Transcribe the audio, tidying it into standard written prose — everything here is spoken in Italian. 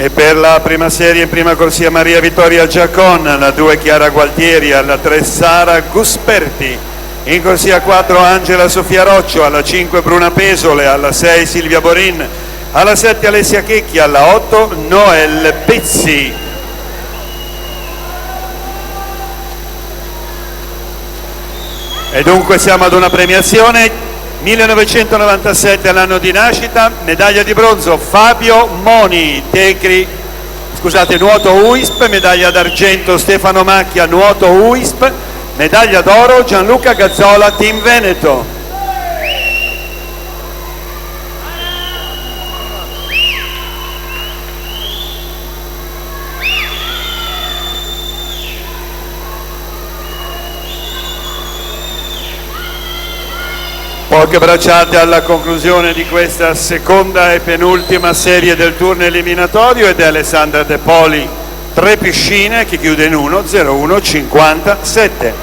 E per la prima serie in prima corsia Maria Vittoria Giacon, alla 2 Chiara Gualtieri, alla 3 Sara Gusperti, in corsia 4 Angela Sofia Roccio, alla 5 Bruna Pesole, alla 6 Silvia Borin, alla 7 Alessia Checchi, alla 8 Noel Pezzi. E dunque siamo ad una premiazione. 1997 l'anno di nascita, medaglia di bronzo Fabio Moni, nuoto UISP, medaglia d'argento Stefano Macchia, nuoto UISP, medaglia d'oro Gianluca Gazzola, Team Veneto. Poche bracciate alla conclusione di questa seconda e penultima serie del turno eliminatorio ed è Alessandra De Poli, 3 piscine che chiude in 1:01:57.